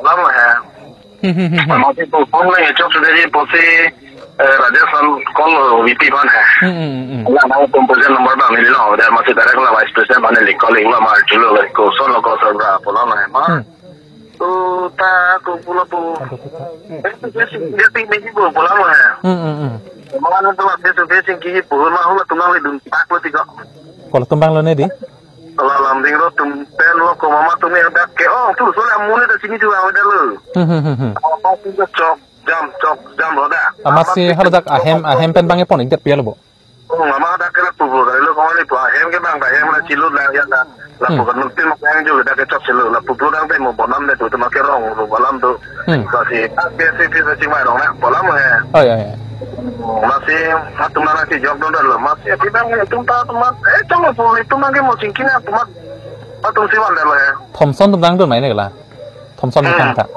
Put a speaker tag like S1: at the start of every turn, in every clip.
S1: lama ya. Masih pun lagi job sudah di posisi Rajasthan call VP kan ya. Nah, nama komposen nomor berapa ini loh, dan masih direct lah vice president mana li calling lah mah dulu lah koson lo koson berapa lama ya mah. Tuh tak kumpul tu. Dia tinggi ni pun lama ya. Mana tu ada tu dia tinggi pun mah hula tumbang le duntak lo tiga.
S2: Kalau tumbang lo ni di?
S1: Kalau lambing lo tumpen lo ko mama tu ni ada ke oh tu soalnya mula dari sini juga ada lo. Apa tu jam roda.
S2: Masih hal dak ahem pen bangnya pon ingat piala bo.
S1: Oh mama ada ke tu bo kalau kau ni tu ahem ke bang ahem mana cilut lah ya dah. Lapu kan mungkin makanya juga dah kecap cilut lapu tu dah mau bonam deh tu makai rong tu bolam tu. Masih biasa cuma rong nak bolam ya.
S2: Oh ya.
S1: Masih satu mana sih job dulu lah masih kita itu teman cuma pun itu mungkin mau cingkirnya teman atau siwan dah ya.
S2: Thompson tumbang tu mana lah? Thompson bukan tak?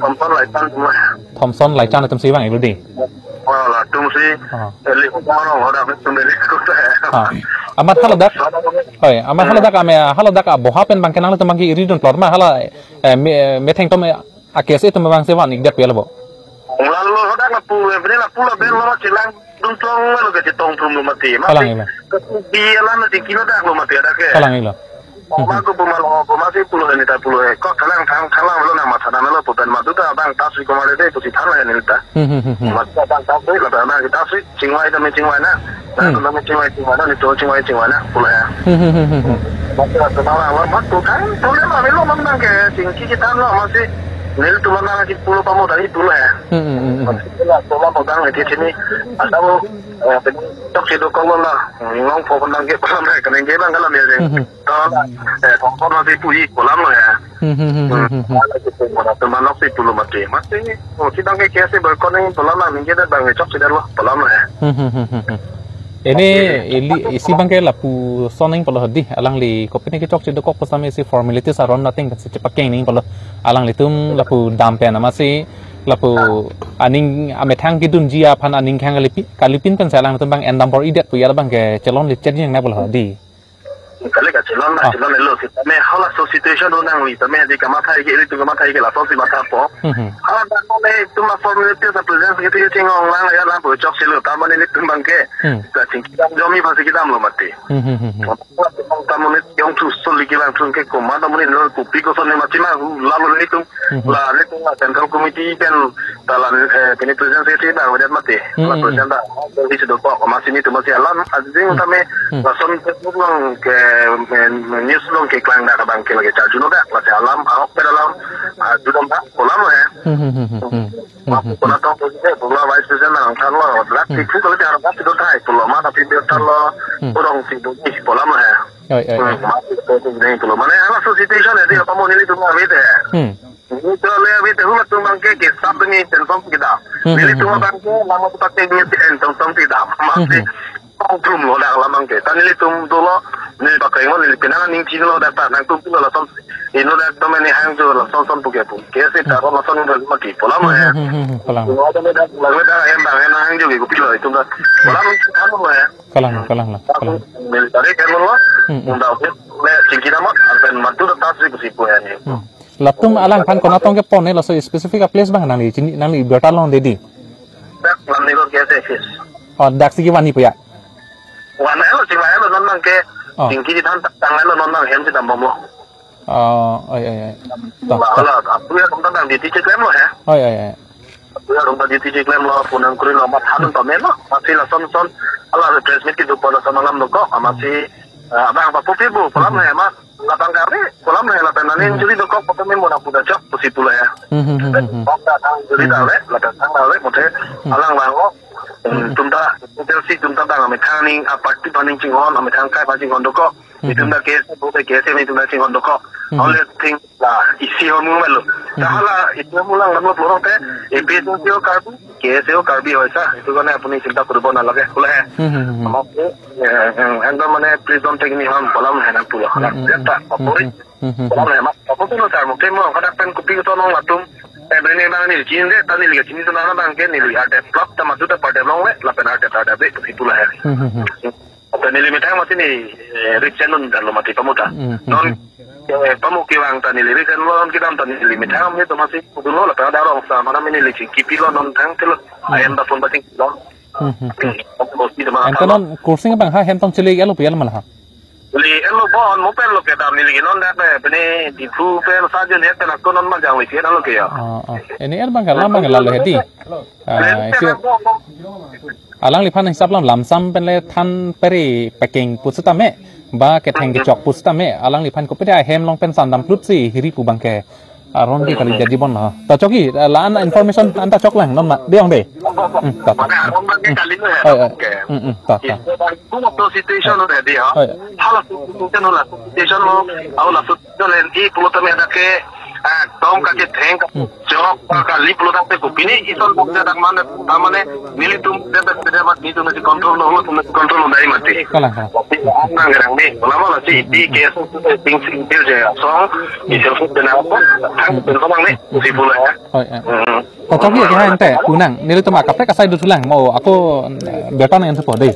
S1: Thompson laitan semua.
S2: Thompson laitan itu siwan itu di.
S1: Oh lah tu mesti elik orang orang itu elik kita.
S2: Amat hal dak. Oh ya, amat hal dak hal dak boha pen bangken nang tu bangki iri don plot mah hal meteng tu akesi tu bang siwan ingat piala bo.
S1: Lalu ada lapu bela cilang duntong lo ke citong tum lo mati mati dia lah nanti kilo dah lo mati ada ke
S2: kalang ilo
S1: aku masih puluh ini tak puluh kok kalang lo nama sana lo putan madu dah bang tasik kemarin deh pusi tanah yang nilta madu bang tasik lah bang kita tasik cingwai demi cingwai na demi cingwai na itu cingwai na puluh ya masih ada malah madu kan boleh lah lo memang ke cingki kita lo masih nil tu mana lagi puluh pamu dari puluh ya. Maksudnya semua pedang di sini ada lo tok sido kalau lah ngong fokus nangge pelan ya kena ngelang kalau dia jadi tongkol masih puji kolam lo ya. Teman masih puluh mati kita nge kiasi berkoning pelan lah ngeje dah bang cok sudah lo pelan lo ya.
S2: Ini isi bangkai lapu soning pala hadi alang li kopi ni kicok cedok kok pasami si formalities around nothing kan secepat ini pala alang li tum lapu dampen amasi lapu aning ametang kidun jia pan aning kang kalipin kan salang tum bang endam por idet pu ya bang ke celon li ceding na pala hadi
S1: kali ka celon lo kita me hala so situation nang li tame di kamata ke ili tu kamata ke la so si mata po hala dan me tu ma formalities sa presence ke ti chingong lang ya la pu chok silo taman ni tum bang ke ka kita jomi pasi kita lo mati taman ni yang tu soli ke lang tun ke ko ma taman ni lo ku pi ko son ni mati ma lalu ni tum la ni tum central committee kan dalam kini presence ke dah udah mati la presence dah di situ ko masih ni tu masih alam azing tame son ke news long ke klang dah bang ke lagi cajuno dah masih alam ahok dalam judam dah kolam ya aku pernah tahu tu pula vice president nang kan lo berat itu kalau dia harap itu dah itu lo mana tapi dia lo orang situ ni kolam ya masih itu lo mana ala situation ya dia apa mau ni tu mau bete itu lo ya bete hula tu bang ke sab ni tension kita ni tu bang ke nama tu pakai ni tension tidak masih kong lo dah lamang ke tani tu lo ni pakai mo ni pinangan ning chin lo dapat nang tu lo son ino dah tu meni hang tu lo son puke pu kese ta lo son lo mati pola mo ya lo dah yang bang hang juga ku pilo itu dah pola mo kan mo ya
S2: kalang lah
S1: military kan lo unda le cingkira mo akan matu dah tasik ku sipu ya ni
S2: laptum alang pan kono tong ke pon ne lo so specific place bang nang li berta long dedi
S1: dak lan ni lo kese fish
S2: oh dak sigi wani pu ya
S1: wana lo cingwa lo non ke tinggi di tangan lo nonang hem di tambah mo.
S2: Ay.
S1: Lah, aku ya tentang di titik lem lo ya.
S2: Ay.
S1: Aku ya tentang di titik lem lo punang kurin lo mat hanun pamen lo. Masih lah son. Allah transmit itu pada sama lam lo kok masih abang apa pupi bu, kolam ya mas. Lapang kari, kolam ya lapang nanin jadi lo kok pamen mo nak punya cok pusi pula ya. Kok datang jadi dale, datang dale, mungkin alang bango. Tumta hotel si tumta bang ame thang aparti paning chingon ame thang kai paning doko itumda case bote case me tumda chingon doko only thing la isi ho mu melo tahala itu mulang lamo poro te epe to karbu case o karbi hoisa itu kone apuni cinta koribo na lage kula he amaku ekdom mane please don't take me home bolam he na pula na ta opori bolam he ma opori no tar mo kemo kada pen kupi to no latum Ebene bang ni Chin de tani liga Chin tu nana bang ke ni liga ada plot sama tu pada long le lapen ada be itu lah hari. Apa ni limitang mati ni Richelun dan lo mati pemuda. Non pemukiman tani lirik kan lo kita tani limit ham itu masih dulu lah pada orang sama namanya lirik kipi lo non tang tu lo ayam dapun bating lo
S2: ento non kursi bang ha hentong cilik elo pial malah
S1: li elo bon mo pel lo ke tam lirik non dah bene di fu pel saja ni kan aku non macam wisi lo ke ya
S2: ini er bang kalam bang lalu hedi alang lipan hisap lam lamsam pen le than peri packing pusutame ba ke thang ke chok pusutame alang lipan ko peda hem long pen sandam plut si hiri pu bang ke aron di kali jadi bon ha ta choki la an information anta chok lang non ma deong de ta ta
S1: como to situation no de ha hala situation no la situation no au la situation en i plotame ada ke tom ka ke thang job ka li plotame ko bini ison bokda dak mane tamane mili tum de de mat ni tum control no tum control no dai mati
S2: kala
S1: nang gerang ni lama la si di ke ting sing bil je so ni se fu de na ko thang ben ko bang ni si pula ya
S2: ta choki ke ha ente kunang ni tu ma ka pe ka sai du tulang mau aku beton yang sepo dei